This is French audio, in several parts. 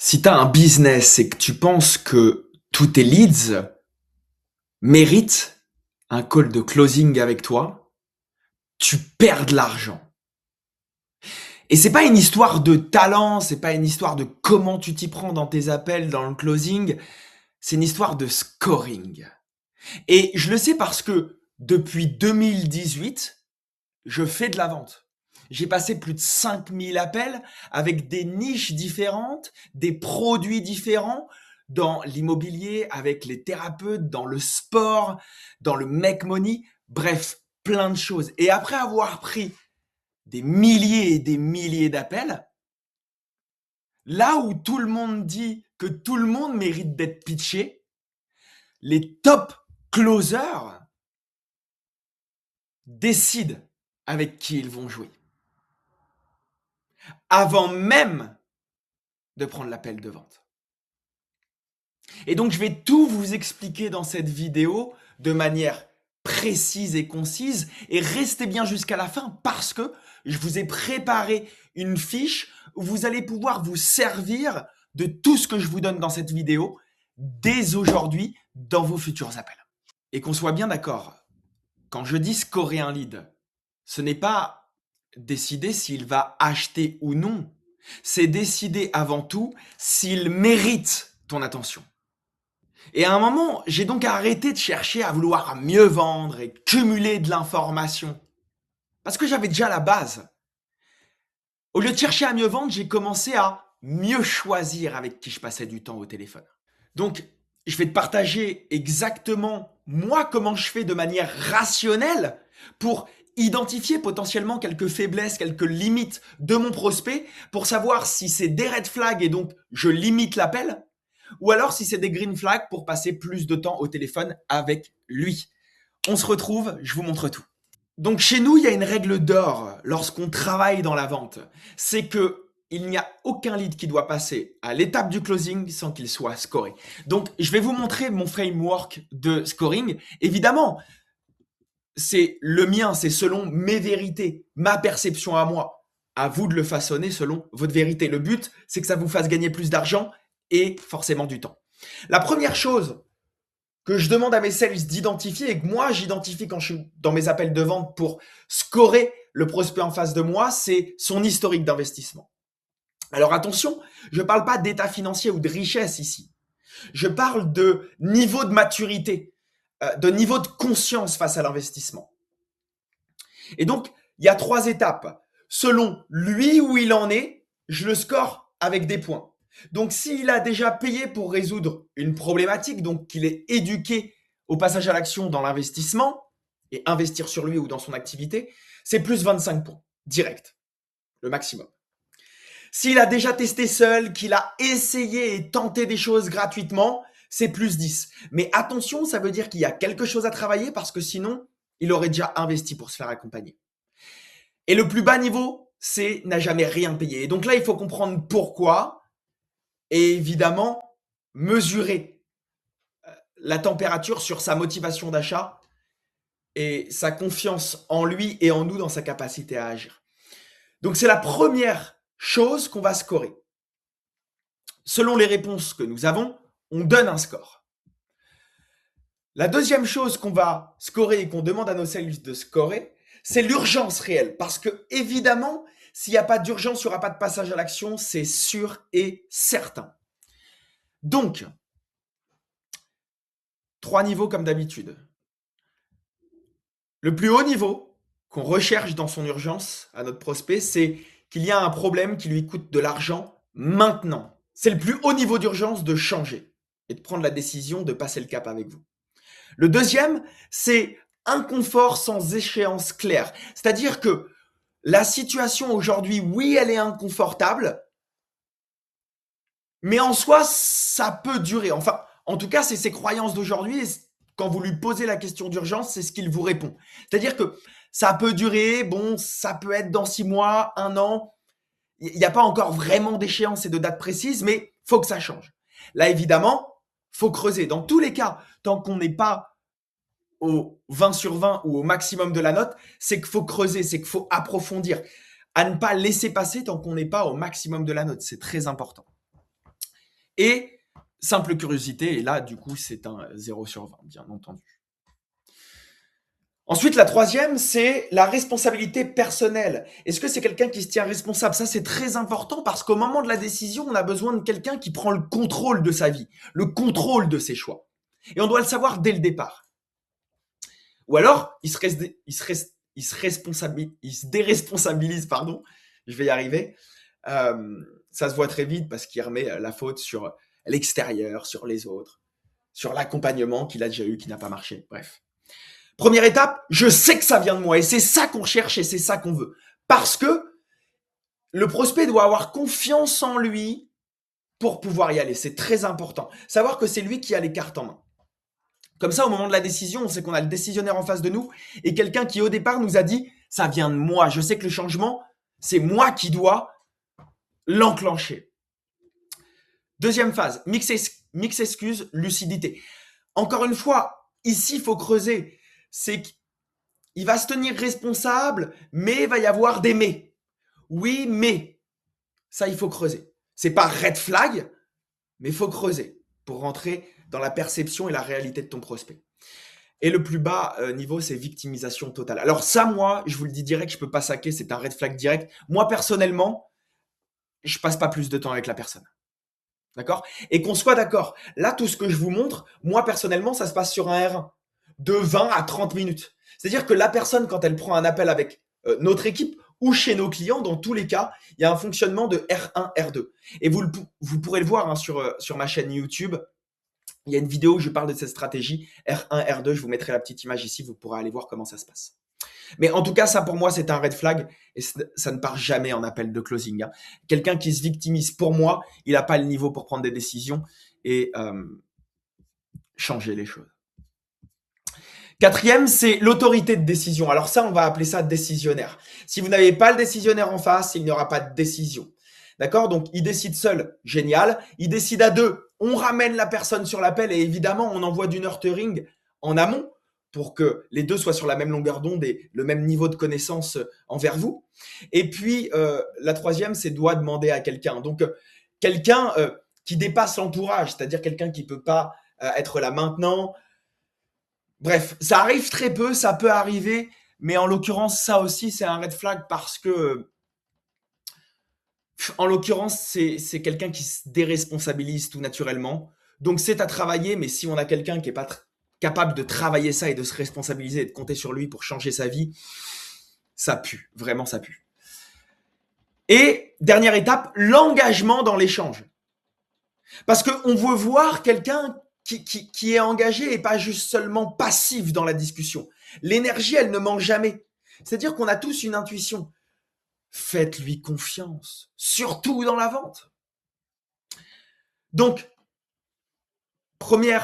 Si tu as un business et que tu penses que tous tes leads méritent un call de closing avec toi, tu perds de l'argent. Et c'est pas une histoire de talent, c'est pas une histoire de comment tu t'y prends dans tes appels, dans le closing, c'est une histoire de scoring. Et je le sais parce que depuis 2018, je fais de la vente. J'ai passé plus de 5000 appels avec des niches différentes, des produits différents dans l'immobilier, avec les thérapeutes, dans le sport, dans le make money, bref, plein de choses. Et après avoir pris des milliers et des milliers d'appels, là où tout le monde dit que tout le monde mérite d'être pitché, les top closers décident avec qui ils vont jouer. Avant même de prendre l'appel de vente. Et donc, je vais tout vous expliquer dans cette vidéo de manière précise et concise. Et restez bien jusqu'à la fin parce que je vous ai préparé une fiche où vous allez pouvoir vous servir de tout ce que je vous donne dans cette vidéo dès aujourd'hui dans vos futurs appels. Et qu'on soit bien d'accord, quand je dis scorer un lead, ce n'est pas décider s'il va acheter ou non. C'est décider avant tout s'il mérite ton attention. Et à un moment, j'ai donc arrêté de chercher à vouloir mieux vendre et cumuler de l'information. Parce que j'avais déjà la base. Au lieu de chercher à mieux vendre, j'ai commencé à mieux choisir avec qui je passais du temps au téléphone. Donc, je vais te partager exactement moi comment je fais de manière rationnelle pour identifier potentiellement quelques faiblesses, quelques limites de mon prospect pour savoir si c'est des red flags et donc je limite l'appel ou alors si c'est des green flags pour passer plus de temps au téléphone avec lui. On se retrouve, je vous montre tout. Donc chez nous, il y a une règle d'or lorsqu'on travaille dans la vente. C'est que il n'y a aucun lead qui doit passer à l'étape du closing sans qu'il soit scoré. Donc je vais vous montrer mon framework de scoring. Évidemment, c'est le mien, c'est selon mes vérités, ma perception à moi. À vous de le façonner selon votre vérité. Le but, c'est que ça vous fasse gagner plus d'argent et forcément du temps. La première chose que je demande à mes sales d'identifier et que moi j'identifie quand je suis dans mes appels de vente pour scorer le prospect en face de moi, c'est son historique d'investissement. Alors attention, je ne parle pas d'état financier ou de richesse ici. Je parle de niveau de maturité, de niveau de conscience face à l'investissement. Et donc, il y a 3 étapes. Selon lui où il en est, je le score avec des points. Donc, s'il a déjà payé pour résoudre une problématique, donc qu'il est éduqué au passage à l'action dans l'investissement et investir sur lui ou dans son activité, c'est plus 25 points, direct, le maximum. S'il a déjà testé seul, qu'il a essayé et tenté des choses gratuitement, c'est plus 10. Mais attention, ça veut dire qu'il y a quelque chose à travailler parce que sinon, il aurait déjà investi pour se faire accompagner. Et le plus bas niveau, c'est n'a jamais rien payé. Et donc là, il faut comprendre pourquoi et évidemment mesurer la température sur sa motivation d'achat et sa confiance en lui et en nous dans sa capacité à agir. Donc c'est la première chose qu'on va scorer. Selon les réponses que nous avons, on donne un score. La deuxième chose qu'on va scorer et qu'on demande à nos sales de scorer, c'est l'urgence réelle. Parce que évidemment, s'il n'y a pas d'urgence, il n'y aura pas de passage à l'action, c'est sûr et certain. Donc, 3 niveaux comme d'habitude. Le plus haut niveau qu'on recherche dans son urgence à notre prospect, c'est qu'il y a un problème qui lui coûte de l'argent maintenant. C'est le plus haut niveau d'urgence de changer et de prendre la décision de passer le cap avec vous. Le deuxième, c'est inconfort sans échéance claire. C'est-à-dire que la situation aujourd'hui, oui, elle est inconfortable, mais en soi, ça peut durer. Enfin, en tout cas, c'est ses croyances d'aujourd'hui. Et quand vous lui posez la question d'urgence, c'est ce qu'il vous répond. C'est-à-dire que ça peut durer, bon, ça peut être dans 6 mois, 1 an. Il n'y a pas encore vraiment d'échéance et de date précise, mais faut que ça change. Là, évidemment, faut creuser. Dans tous les cas, tant qu'on n'est pas au 20 sur 20 ou au maximum de la note, c'est qu'il faut creuser, c'est qu'il faut approfondir. À ne pas laisser passer tant qu'on n'est pas au maximum de la note. C'est très important. et simple curiosité. Et là, du coup, c'est un 0 sur 20, bien entendu. Ensuite, la troisième, c'est la responsabilité personnelle. Est-ce que c'est quelqu'un qui se tient responsable? Ça, c'est très important parce qu'au moment de la décision, on a besoin de quelqu'un qui prend le contrôle de sa vie, le contrôle de ses choix. Et on doit le savoir dès le départ. Ou alors, il se déresponsabilise, pardon, je vais y arriver. Ça se voit très vite parce qu'il remet la faute sur l'extérieur, sur les autres, sur l'accompagnement qu'il a déjà eu, qui n'a pas marché. Bref. Première étape, je sais que ça vient de moi et c'est ça qu'on cherche et c'est ça qu'on veut. Parce que le prospect doit avoir confiance en lui pour pouvoir y aller. C'est très important. Savoir que c'est lui qui a les cartes en main. Comme ça, au moment de la décision, on sait qu'on a le décisionnaire en face de nous et quelqu'un qui, au départ, nous a dit « ça vient de moi, je sais que le changement, c'est moi qui dois l'enclencher ». Deuxième phase, mix excuse, lucidité. Encore une fois, ici, il faut creuser. C'est qu'il va se tenir responsable, mais il va y avoir des mais. Oui, mais. Ça, il faut creuser. C'est pas red flag, mais il faut creuser pour rentrer dans la perception et la réalité de ton prospect. Et le plus bas niveau, c'est victimisation totale. Alors ça, moi, je vous le dis direct, je peux pas saquer, c'est un red flag direct. Moi, personnellement, je passe pas plus de temps avec la personne. D'accord? Et qu'on soit d'accord. Là, tout ce que je vous montre, moi, personnellement, ça se passe sur un R1 de 20 à 30 minutes. C'est-à-dire que la personne, quand elle prend un appel avec notre équipe ou chez nos clients, dans tous les cas, il y a un fonctionnement de R1, R2. Et vous pourrez le voir hein, sur ma chaîne YouTube. Il y a une vidéo où je parle de cette stratégie R1, R2. Je vous mettrai la petite image ici. Vous pourrez aller voir comment ça se passe. Mais en tout cas, ça pour moi, c'est un red flag et ça ne part jamais en appel de closing. Hein. Quelqu'un qui se victimise, pour moi, il n'a pas le niveau pour prendre des décisions et changer les choses. Quatrième, c'est l'autorité de décision. Alors ça, on va appeler ça décisionnaire. Si vous n'avez pas le décisionnaire en face, il n'y aura pas de décision. D'accord? Donc, il décide seul, génial. Il décide à deux, on ramène la personne sur l'appel et évidemment, on envoie du nurturing en amont pour que les deux soient sur la même longueur d'onde et le même niveau de connaissance envers vous. Et puis, la troisième, c'est doit demander à quelqu'un. Donc, quelqu'un qui dépasse l'entourage, c'est-à-dire quelqu'un qui peut pas être là maintenant. Bref, ça arrive très peu, ça peut arriver, mais en l'occurrence, ça aussi, c'est un red flag parce que, en l'occurrence, c'est quelqu'un qui se déresponsabilise tout naturellement. Donc, c'est à travailler, mais si on a quelqu'un qui est pas capable de travailler ça et de se responsabiliser et de compter sur lui pour changer sa vie, ça pue, vraiment ça pue. Et dernière étape, l'engagement dans l'échange. Parce qu'on veut voir quelqu'un qui est engagé et pas juste seulement passif dans la discussion. L'énergie, elle ne manque jamais. C'est-à-dire qu'on a tous une intuition. Faites-lui confiance, surtout dans la vente. Donc, premier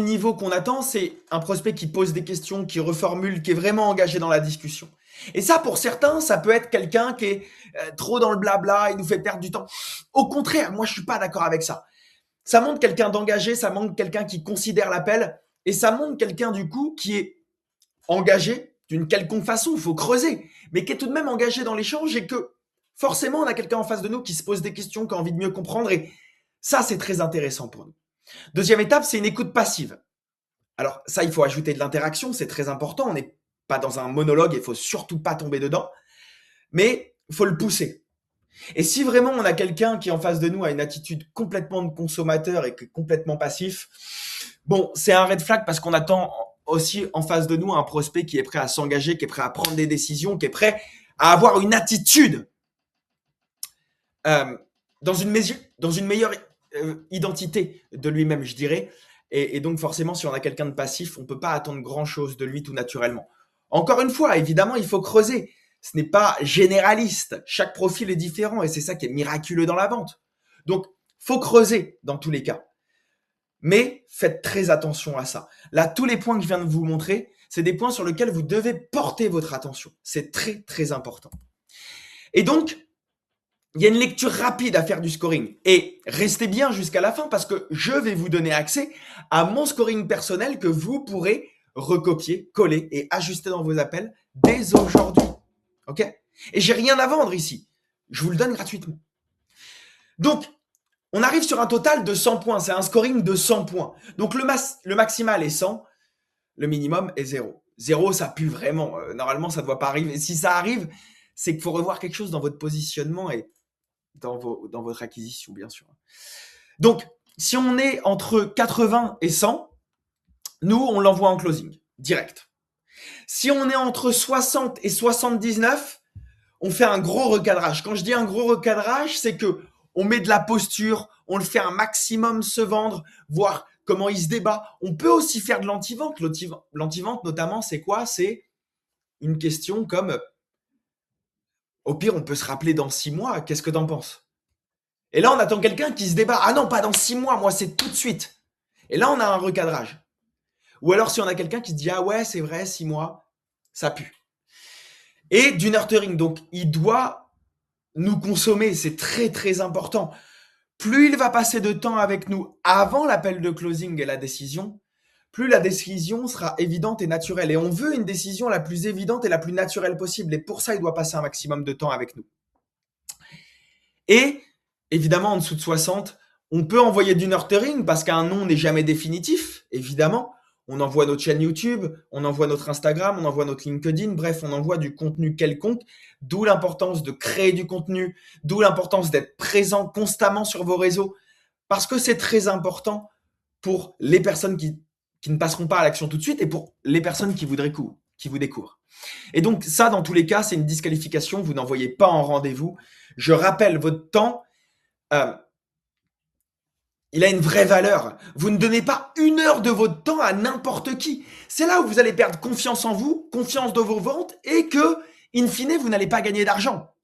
niveau qu'on attend, c'est un prospect qui pose des questions, qui reformule, qui est vraiment engagé dans la discussion. Et ça, pour certains, ça peut être quelqu'un qui est trop dans le blabla, il nous fait perdre du temps. Au contraire, moi, je suis pas d'accord avec ça. Ça montre quelqu'un d'engagé, ça montre quelqu'un qui considère l'appel, et ça montre quelqu'un, du coup, qui est engagé d'une quelconque façon, il faut creuser, mais qui est tout de même engagé dans l'échange et que forcément, on a quelqu'un en face de nous qui se pose des questions, qui a envie de mieux comprendre, et ça, c'est très intéressant pour nous. Deuxième étape, c'est une écoute passive. Alors ça, il faut ajouter de l'interaction, c'est très important. On n'est pas dans un monologue, il faut surtout pas tomber dedans, mais il faut le pousser. Et si vraiment on a quelqu'un qui en face de nous a une attitude complètement de consommateur et qui est complètement passif, bon, c'est un red flag parce qu'on attend aussi en face de nous un prospect qui est prêt à s'engager, qui est prêt à prendre des décisions, qui est prêt à avoir une attitude dans une meilleure identité de lui-même, je dirais. Et donc forcément, si on a quelqu'un de passif, on ne peut pas attendre grand-chose de lui tout naturellement. Encore une fois, évidemment, il faut creuser. Ce n'est pas généraliste. Chaque profil est différent et c'est ça qui est miraculeux dans la vente. Donc, faut creuser dans tous les cas. Mais faites très attention à ça. Là, tous les points que je viens de vous montrer, c'est des points sur lesquels vous devez porter votre attention. C'est très, très important. Et donc, il y a une lecture rapide à faire du scoring. Et restez bien jusqu'à la fin parce que je vais vous donner accès à mon scoring personnel que vous pourrez recopier, coller et ajuster dans vos appels dès aujourd'hui. OK? Et j'ai rien à vendre ici. Je vous le donne gratuitement. Donc, on arrive sur un total de 100 points. C'est un scoring de 100 points. Donc le maximal est 100, le minimum est 0. 0, ça pue vraiment. Normalement, ça ne doit pas arriver. Si ça arrive, c'est qu'il faut revoir quelque chose dans votre positionnement et dans votre acquisition, bien sûr. Donc, si on est entre 80 et 100, nous, on l'envoie en closing, direct. Si on est entre 60 et 79, on fait un gros recadrage. Quand je dis un gros recadrage, c'est que on met de la posture, on le fait un maximum se vendre, voir comment il se débat. On peut aussi faire de l'anti-vente. L'anti-vente, notamment, c'est quoi? C'est une question comme, au pire, on peut se rappeler dans 6 mois, qu'est-ce que t'en penses? Et là, on attend quelqu'un qui se débat. Ah non, pas dans 6 mois, moi, c'est tout de suite. Et là, on a un recadrage. Ou alors, si on a quelqu'un qui se dit, ah ouais, c'est vrai, 6 mois, ça pue. Et du nurturing. Donc, il doit nous consommer. C'est très, très important. Plus il va passer de temps avec nous avant l'appel de closing et la décision, plus la décision sera évidente et naturelle. Et on veut une décision la plus évidente et la plus naturelle possible. Et pour ça, il doit passer un maximum de temps avec nous. Et évidemment, en dessous de 60, on peut envoyer du nurturing parce qu'un nom n'est jamais définitif, évidemment. On envoie notre chaîne YouTube, on envoie notre Instagram, on envoie notre LinkedIn, bref, on envoie du contenu quelconque, d'où l'importance de créer du contenu, d'où l'importance d'être présent constamment sur vos réseaux, parce que c'est très important pour les personnes qui ne passeront pas à l'action tout de suite et pour les personnes qui vous découvrent. Et donc ça, dans tous les cas, c'est une disqualification, vous n'envoyez pas en rendez-vous. Je rappelle, votre temps, il a une vraie valeur. Vous ne donnez pas 1 heure de votre temps à n'importe qui. C'est là où vous allez perdre confiance en vous, confiance dans vos ventes et que, in fine, vous n'allez pas gagner d'argent.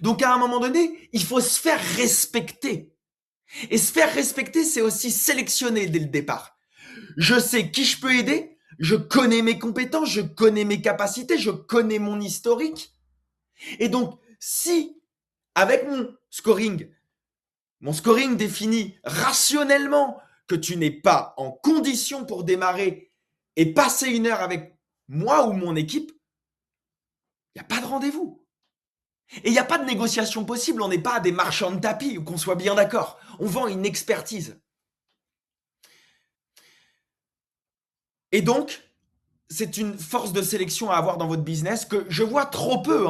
Donc à un moment donné, il faut se faire respecter. Et se faire respecter, c'est aussi sélectionner dès le départ. Je sais qui je peux aider, je connais mes compétences, je connais mes capacités, je connais mon historique. Et donc, si, avec mon scoring définit rationnellement que tu n'es pas en condition pour démarrer et passer 1 heure avec moi ou mon équipe, il n'y a pas de rendez-vous. Et il n'y a pas de négociation possible. On n'est pas des marchands de tapis, qu'on soit bien d'accord. On vend une expertise. Et donc, c'est une force de sélection à avoir dans votre business que je vois trop peu.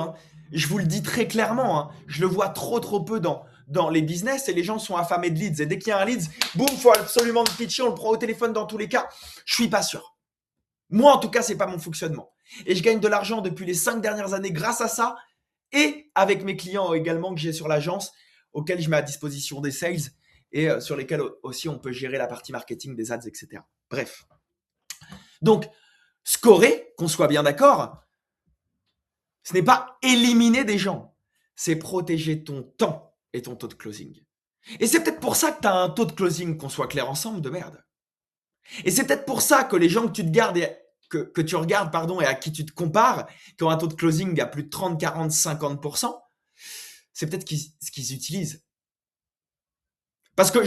Je vous le dis très clairement. Je le vois trop peu dans les business et les gens sont affamés de leads. Et dès qu'il y a un leads, boum, il faut absolument le pitcher, on le prend au téléphone dans tous les cas. Je suis pas sûr. Moi, en tout cas, c'est pas mon fonctionnement. Et je gagne de l'argent depuis les 5 dernières années grâce à ça et avec mes clients également que j'ai sur l'agence, auxquels je mets à disposition des sales et sur lesquels aussi on peut gérer la partie marketing, des ads, etc. Bref. Donc, scorer, qu'on soit bien d'accord, ce n'est pas éliminer des gens, c'est protéger ton temps et ton taux de closing. Et c'est peut-être pour ça que tu as un taux de closing, qu'on soit clair ensemble, de merde. Et c'est peut-être pour ça que les gens que tu te gardes et que tu regardes, pardon, et à qui tu te compares, qui ont un taux de closing à plus de 30, 40, 50%, c'est peut-être ce qu'ils utilisent. Parce que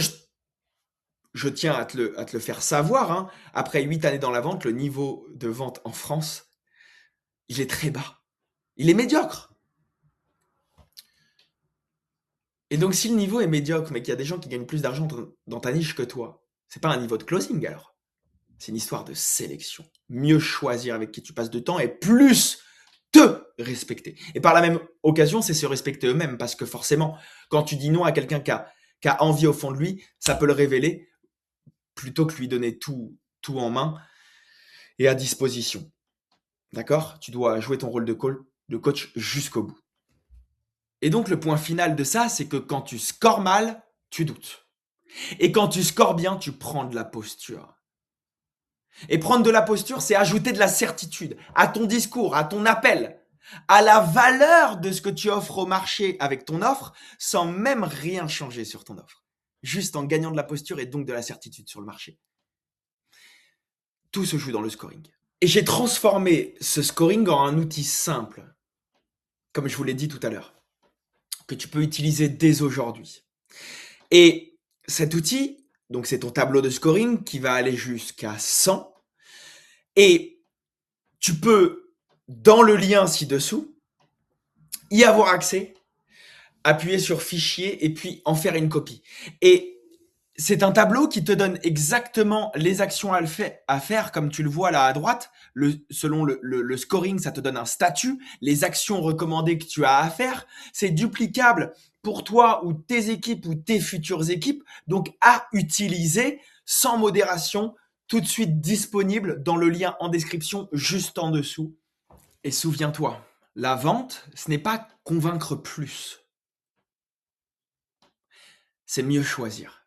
je tiens à te le faire savoir, après 8 années dans la vente, le niveau de vente en France, il est très bas. Il est médiocre. Et donc, si le niveau est médiocre, mais qu'il y a des gens qui gagnent plus d'argent dans ta niche que toi, c'est pas un niveau de closing alors. C'est une histoire de sélection. Mieux choisir avec qui tu passes de temps et plus te respecter. Et par la même occasion, c'est se respecter eux-mêmes parce que forcément, quand tu dis non à quelqu'un qui a envie au fond de lui, ça peut le révéler plutôt que lui donner tout en main et à disposition. D'accord? Tu dois jouer ton rôle de coach jusqu'au bout. Et donc, le point final de ça, c'est que quand tu scores mal, tu doutes. Et quand tu scores bien, tu prends de la posture. Et prendre de la posture, c'est ajouter de la certitude à ton discours, à ton appel, à la valeur de ce que tu offres au marché avec ton offre, sans même rien changer sur ton offre. Juste en gagnant de la posture et donc de la certitude sur le marché. Tout se joue dans le scoring. Et j'ai transformé ce scoring en un outil simple, comme je vous l'ai dit tout à l'heure, que tu peux utiliser dès aujourd'hui. Et cet outil, donc c'est ton tableau de scoring qui va aller jusqu'à 100. Et tu peux, dans le lien ci-dessous, y avoir accès appuyer sur fichier et puis en faire une copie. Et c'est un tableau qui te donne exactement les actions à faire, comme tu le vois là à droite. Selon le scoring, ça te donne un statut, les actions recommandées que tu as à faire. C'est duplicable pour toi ou tes équipes ou tes futures équipes, donc à utiliser sans modération, tout de suite disponible dans le lien en description juste en dessous. Et souviens-toi, la vente, ce n'est pas convaincre plus, c'est mieux choisir.